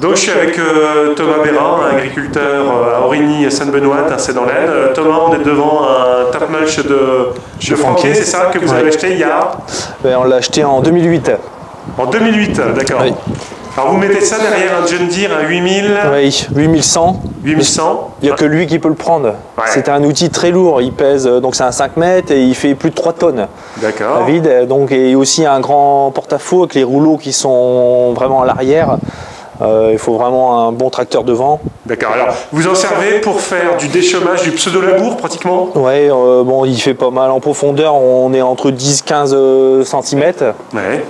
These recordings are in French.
Donc je suis avec Thomas Bérin, un agriculteur à Origny et Sainte-Benoîte, c'est dans l'Aisne. Thomas, on est devant un top mulch de Franquet, c'est ça que vous avez acheté il y a On l'a acheté en 2008. En 2008, d'accord. Oui. Alors vous mettez ça derrière un John Deere, un 8000 Oui, 8100. 8100. Il n'y a que lui qui peut le prendre. Ouais. C'est un outil très lourd, il pèse, donc c'est un 5 mètres et il fait plus de 3 tonnes. D'accord. À vide, donc, et aussi un grand porte-à-faux avec les rouleaux qui sont vraiment à l'arrière. Il faut vraiment un bon tracteur devant. D'accord. Alors, vous en servez pour faire du déchômage, du pseudo-labour pratiquement? Ouais, bon, il fait pas mal en profondeur, on est entre 10-15 cm. Ouais.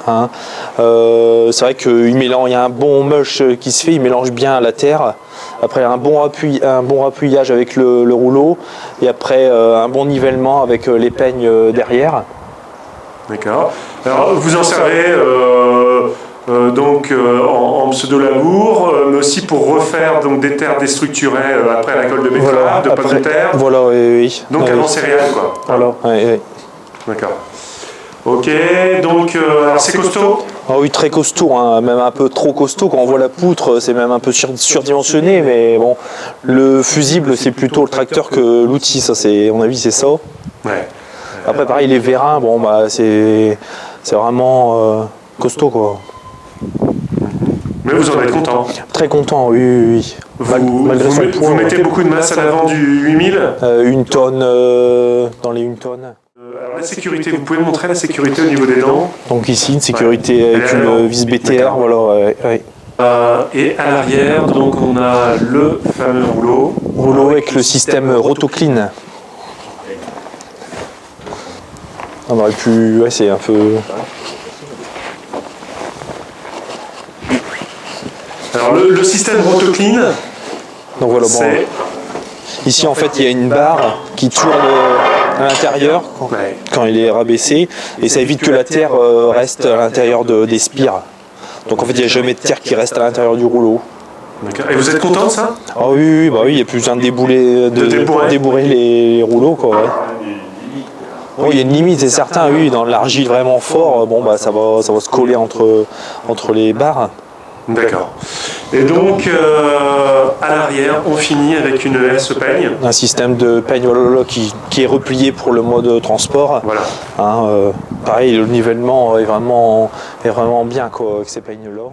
Hein. C'est vrai qu'il mélange, il y a un bon mulch qui se fait, il mélange bien la terre. Après un bon appuyage avec le rouleau et après un bon nivellement avec les peignes derrière. D'accord. Alors vous en servez en pseudo-labour, mais aussi pour refaire donc, des terres déstructurées après la récolte de betteraves, Voilà, de pommes de terre. Voilà, oui. Donc avant céréales quoi. Voilà, oui. D'accord. Ok, donc alors c'est costaud? Ah oui, très costaud, hein, même un peu trop costaud. Quand on voit la poutre, c'est même un peu surdimensionné, mais bon, le fusible, c'est plutôt le tracteur que l'outil, ça, c'est, à mon avis, c'est ça. Ouais. Après, pareil, les vérins, bon, bah, c'est vraiment costaud, quoi. Mais vous en êtes content? Très content, oui, oui. Malgré son poids. Vous mettez beaucoup de masse à l'avant du 8000? Une tonne, dans les 1 tonne. Alors la sécurité, vous pouvez me montrer la sécurité au niveau des dents? Donc ici, une sécurité avec une vis BTR, voilà. Ouais. Et à l'arrière, donc on a le fameux rouleau. Rouleau avec le système Rotoclean. On aurait pu, ouais, c'est un peu. Alors le système Rotoclean, Donc voilà, bon. Ici en fait il y a une barre qui tourne à l'intérieur quand il est rabaissé et ça évite que la terre reste à l'intérieur des spires. Donc en fait il n'y a jamais de terre qui reste à l'intérieur du rouleau. Et vous êtes content de ça? Ah oui, bah oui, il n'y a plus besoin de débourrer les rouleaux quoi. Ouais. Bon, il y a une limite, c'est certain, oui, dans l'argile vraiment fort, bon bah ça va se coller entre les barres. D'accord. Et donc, à l'arrière, on finit avec une S peigne. Un système de peigne qui est replié pour le mode transport. Voilà. Hein, pareil, le nivellement est vraiment bien quoi, avec ces peignes-là.